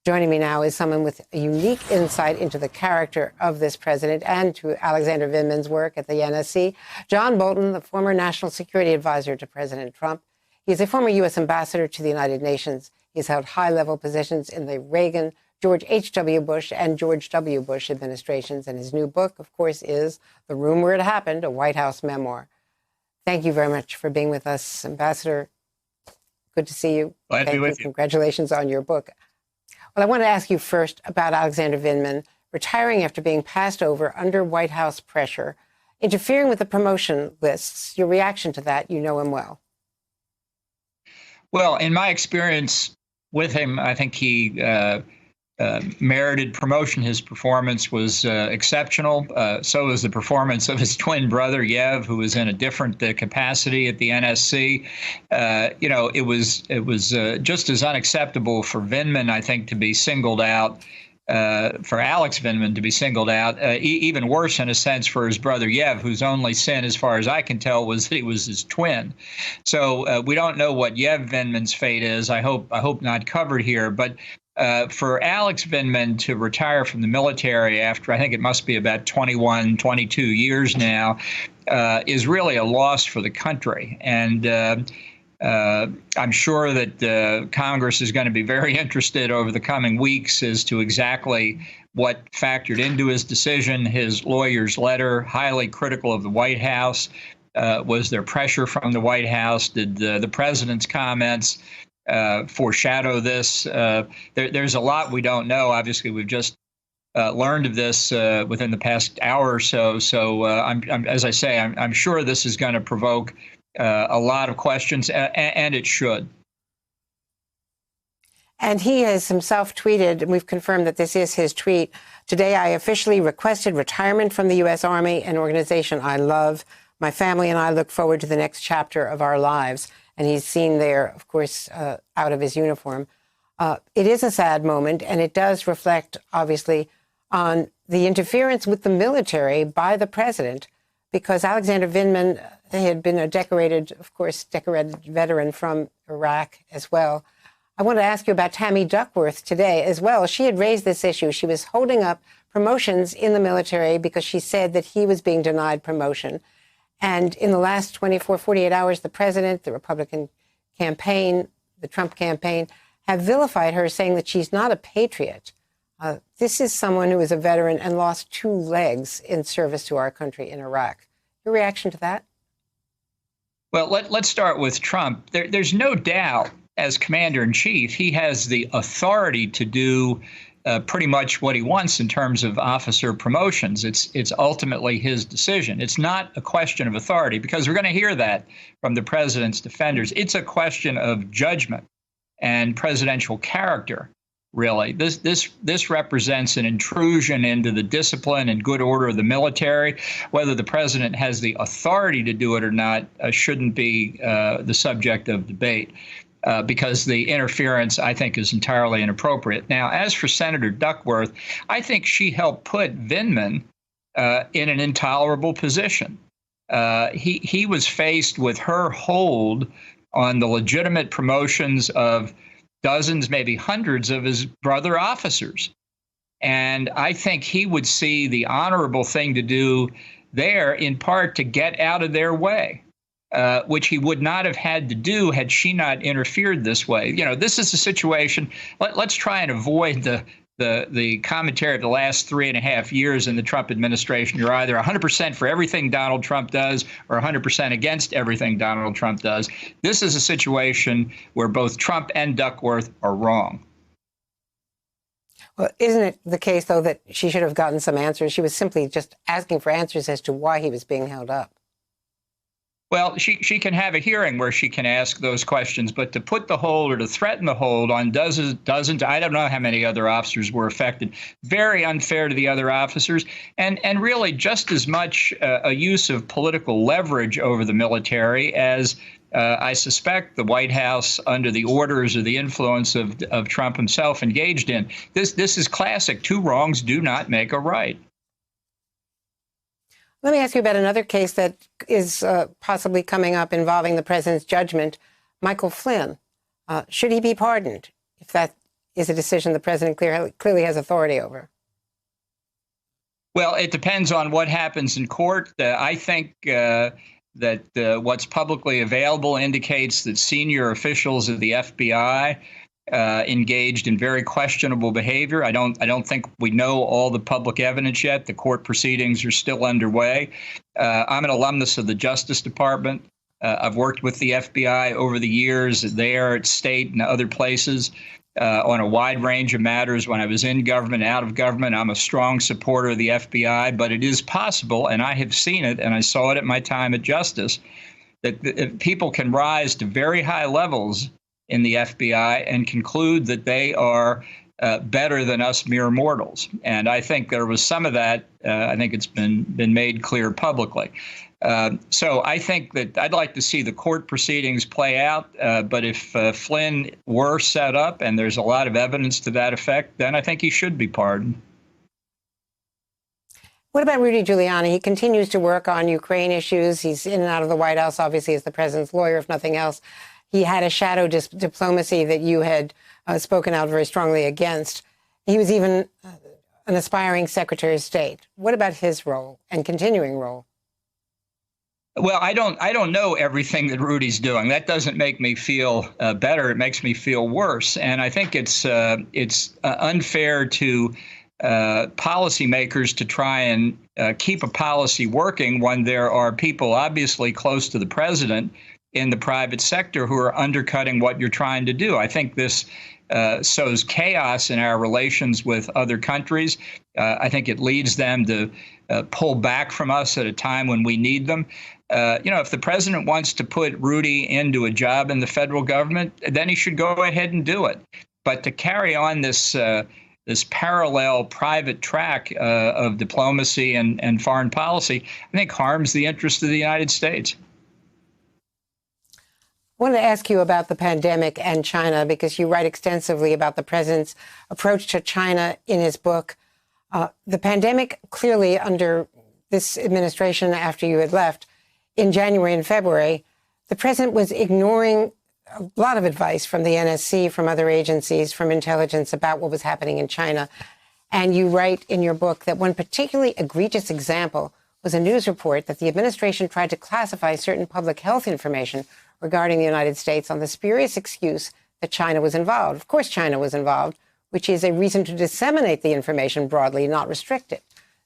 Joining me now is someone with a unique insight into the character of this president and to Alexander Vindman's work at the NSC. John Bolton, the former national security advisor to President Trump. He is a former U.S. ambassador to the United Nations. He's held high-level positions in the Reagan, George H.W. Bush, and George W. Bush administrations. And his new book, of course, is The Room Where It Happened, a White House memoir. Thank you very much for being with us, Ambassador. Good to see you. Glad to be with you. Congratulations on your book. Well, I want to ask you first about Alexander Vindman retiring after being passed over under White House pressure, interfering with the promotion lists. Your reaction to that, you know him well. Well, in my experience with him, I think he merited promotion. His performance was exceptional. So was the performance of his twin brother, Yev, who was in a different capacity at the NSC. It was just as unacceptable for Vindman, I think, to be singled out, for Alex Vindman to be singled out, even worse in a sense for his brother Yev, whose only sin, as far as I can tell, was that he was his twin. So we don't know what Yev Vindman's fate is. I hope not covered here. But for Alex Vindman to retire from the military after, I think it must be about 21, 22 years now, is really a loss for the country. And I'm sure that Congress is going to be very interested over the coming weeks as to exactly what factored into his decision. His lawyer's letter, highly critical of the White House. Was there pressure from the White House? Did the president's comments foreshadow this? There's a lot we don't know. Obviously, we've just learned of this within the past hour or so. So as I say, I'm sure this is going to provoke a lot of questions, and it should. And he has himself tweeted, and we've confirmed that this is his tweet. Today, I officially requested retirement from the U.S. Army, an organization I love. My family and I look forward to the next chapter of our lives. And he's seen there, of course, out of his uniform. It is a sad moment, and it does reflect, obviously, on the interference with the military by the president, because Alexander Vindman had been a decorated veteran from Iraq as well. I want to ask you about Tammy Duckworth today as well. She had raised this issue. She was holding up promotions in the military because she said that he was being denied promotion. And in the last 24, 48 hours, the president, the Republican campaign, the Trump campaign, have vilified her, saying that she's not a patriot. This is someone who is a veteran and lost two legs in service to our country in Iraq. Your reaction to that? Well, let's start with Trump. There's no doubt, as commander-in-chief, he has the authority to do pretty much what he wants in terms of officer promotions. It's ultimately his decision. It's not a question of authority, because we're going to hear that from the president's defenders. It's a question of judgment and presidential character, really. This represents an intrusion into the discipline and good order of the military. Whether the president has the authority to do it or not shouldn't be the subject of debate. Because the interference, I think, is entirely inappropriate. Now, as for Senator Duckworth, I think she helped put Vindman in an intolerable position. He was faced with her hold on the legitimate promotions of dozens, maybe hundreds of his brother officers. And I think he would see the honorable thing to do there, in part, to get out of their way. Which he would not have had to do had she not interfered this way. You know, this is a situation. Let's try and avoid the commentary of the last 3.5 years in the Trump administration. You're either 100% for everything Donald Trump does or 100% against everything Donald Trump does. This is a situation where both Trump and Duckworth are wrong. Well, isn't it the case, though, that she should have gotten some answers? She was simply just asking for answers as to why he was being held up. Well, she can have a hearing where she can ask those questions, but to put the hold or to threaten the hold on dozens, I don't know how many other officers were affected, very unfair to the other officers, and really just as much a use of political leverage over the military as I suspect the White House, under the orders or the influence of Trump himself, engaged in. This is classic. Two wrongs do not make a right. Let me ask you about another case that is possibly coming up involving the president's judgment. Michael Flynn, should he be pardoned if that is a decision the president clearly has authority over? Well, it depends on what happens in court. I think that what's publicly available indicates that senior officials of the FBI engaged in very questionable behavior. I don't think we know all the public evidence yet. The court proceedings are still underway. I'm an alumnus of the Justice Department. I've worked with the FBI over the years there at state and other places on a wide range of matters. When I was in government, out of government, I'm a strong supporter of the FBI, but it is possible, and I have seen it, and I saw it at my time at Justice, that people can rise to very high levels in the FBI and conclude that they are better than us mere mortals. And I think there was some of that. I think it's been made clear publicly. So I think that I'd like to see the court proceedings play out. But if Flynn were set up and there's a lot of evidence to that effect, then I think he should be pardoned. What about Rudy Giuliani? He continues to work on Ukraine issues. He's in and out of the White House, obviously, as the president's lawyer, if nothing else. He had a shadow diplomacy that you had spoken out very strongly against. He was even an aspiring Secretary of State. What about his role and continuing role? Well, I don't know everything that Rudy's doing. That doesn't make me feel better. It makes me feel worse. And I think it's unfair to policymakers to try and keep a policy working when there are people obviously close to the president in the private sector who are undercutting what you're trying to do. I think this sows chaos in our relations with other countries. I think it leads them to pull back from us at a time when we need them. If the president wants to put Rudy into a job in the federal government, then he should go ahead and do it. But to carry on this parallel private track of diplomacy and foreign policy, I think harms the interest of the United States. I wanted to ask you about the pandemic and China, because you write extensively about the president's approach to China in his book. The pandemic, clearly under this administration after you had left in January and February, the president was ignoring a lot of advice from the NSC, from other agencies, from intelligence about what was happening in China. And you write in your book that one particularly egregious example was a news report that the administration tried to classify certain public health information regarding the United States on the spurious excuse that China was involved. Of course, China was involved, which is a reason to disseminate the information broadly, not restrict it.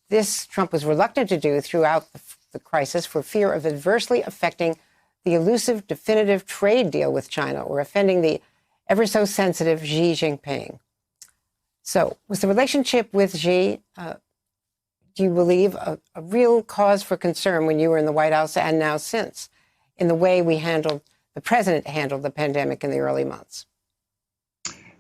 This Trump was reluctant to do throughout the crisis for fear of adversely affecting the elusive definitive trade deal with China or offending the ever so sensitive Xi Jinping. So was the relationship with Xi, do you believe, a real cause for concern when you were in the White House and now since, in the way the president handled the pandemic in the early months?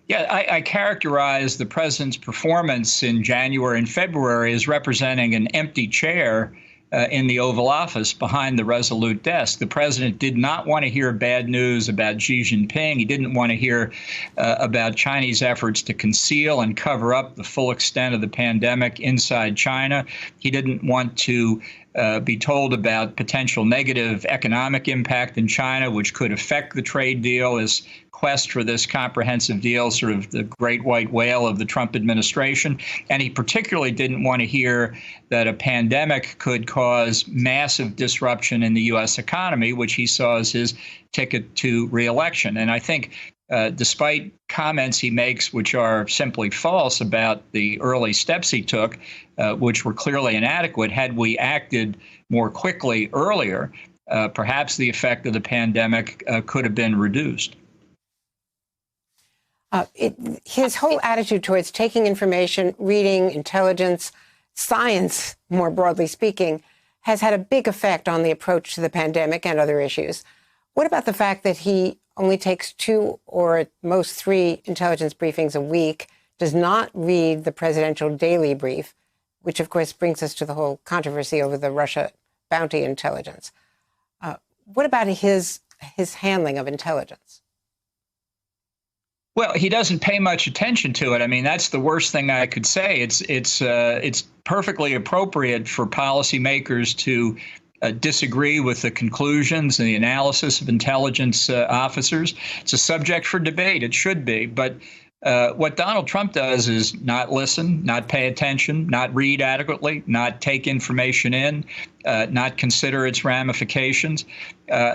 Yeah, I characterize the president's performance in January and February as representing an empty chair in the Oval Office behind the Resolute desk. The president did not want to hear bad news about Xi Jinping. He didn't want to hear about Chinese efforts to conceal and cover up the full extent of the pandemic inside China. He didn't want to be told about potential negative economic impact in China, which could affect the trade deal. His quest for this comprehensive deal, sort of the great white whale of the Trump administration. And he particularly didn't want to hear that a pandemic could cause massive disruption in the U.S. economy, which he saw as his ticket to reelection. And I think despite comments he makes which are simply false about the early steps he took, which were clearly inadequate, had we acted more quickly earlier, perhaps the effect of the pandemic could have been reduced. His whole attitude towards taking information, reading, intelligence, science, more broadly speaking, has had a big effect on the approach to the pandemic and other issues. What about the fact that he only takes 2 or at most 3 intelligence briefings a week, does not read the presidential daily brief, which of course brings us to the whole controversy over the Russia bounty intelligence? What about his handling of intelligence? Well, he doesn't pay much attention to it. I mean, that's the worst thing I could say. It's perfectly appropriate for policymakers to disagree with the conclusions and the analysis of intelligence officers. It's a subject for debate. It should be. But What Donald Trump does is not listen, not pay attention, not read adequately, not take information in, not consider its ramifications.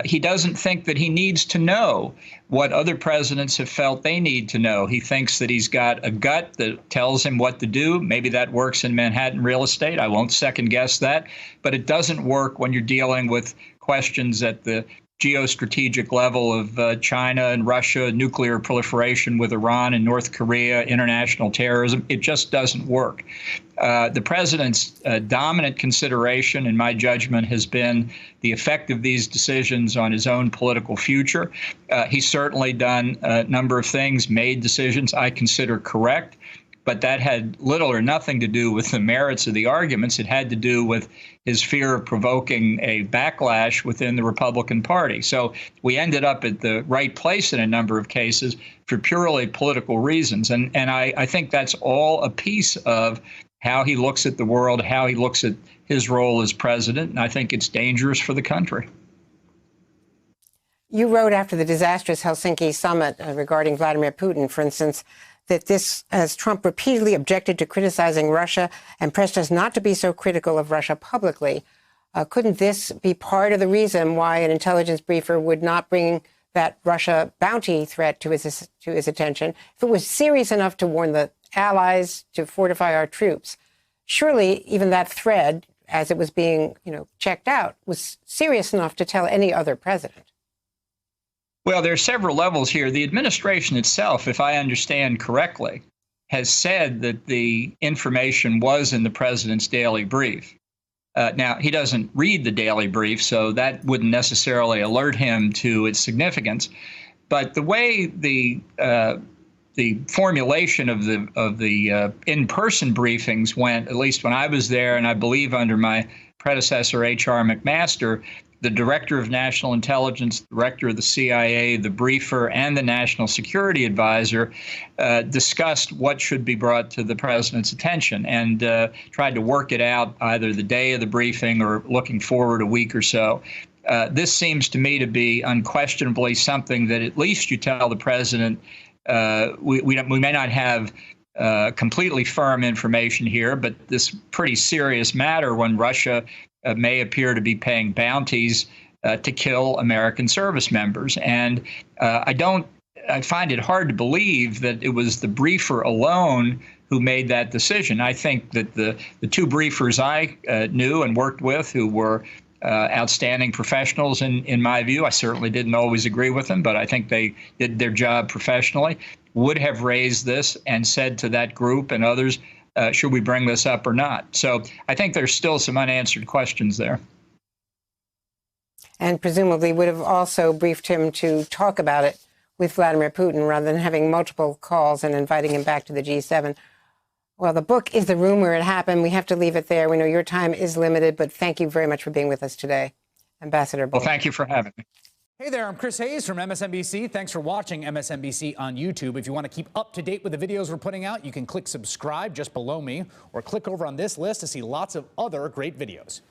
He doesn't think that he needs to know what other presidents have felt they need to know. He thinks that he's got a gut that tells him what to do. Maybe that works in Manhattan real estate. I won't second guess that. But it doesn't work when you're dealing with questions at the geostrategic level of China and Russia, nuclear proliferation with Iran and North Korea, international terrorism. It just doesn't work. The president's dominant consideration, in my judgment, has been the effect of these decisions on his own political future. He's certainly done a number of things, made decisions I consider correct, but that had little or nothing to do with the merits of the arguments. It had to do with his fear of provoking a backlash within the Republican Party. So we ended up at the right place in a number of cases for purely political reasons. And I think that's all a piece of how he looks at the world, how he looks at his role as president. And I think it's dangerous for the country. You wrote after the disastrous Helsinki summit regarding Vladimir Putin, for instance, that this, as Trump repeatedly objected to criticizing Russia and pressed us not to be so critical of Russia publicly, couldn't this be part of the reason why an intelligence briefer would not bring that Russia bounty threat to his attention? If it was serious enough to warn the allies to fortify our troops, surely even that thread, as it was being, checked out, was serious enough to tell any other president. Well, there are several levels here. The administration itself, if I understand correctly, has said that the information was in the president's daily brief. Now, he doesn't read the daily brief, so that wouldn't necessarily alert him to its significance. But the way the formulation of the in-person briefings went, at least when I was there, and I believe under my predecessor, H.R. McMaster, the director of national intelligence, the director of the CIA, the briefer, and the national security advisor discussed what should be brought to the president's attention and tried to work it out either the day of the briefing or looking forward a week or so. This seems to me to be unquestionably something that at least you tell the president. We may not have completely firm information here, but this pretty serious matter when Russia may appear to be paying bounties to kill American service members. And I find it hard to believe that it was the briefer alone who made that decision. I think that the two briefers I knew and worked with, who were outstanding professionals in my view, I certainly didn't always agree with them, but I think they did their job professionally, would have raised this and said to that group and others, should we bring this up or not? So I think there's still some unanswered questions there. And presumably would have also briefed him to talk about it with Vladimir Putin rather than having multiple calls and inviting him back to the G7. Well, the book is the room where it happened. We have to leave it there. We know your time is limited, but thank you very much for being with us today, Ambassador Bolton. Well, thank you for having me. Hey there, I'm Chris Hayes from MSNBC. Thanks for watching MSNBC on YouTube. If you want to keep up to date with the videos we're putting out, you can click subscribe just below me or click over on this list to see lots of other great videos.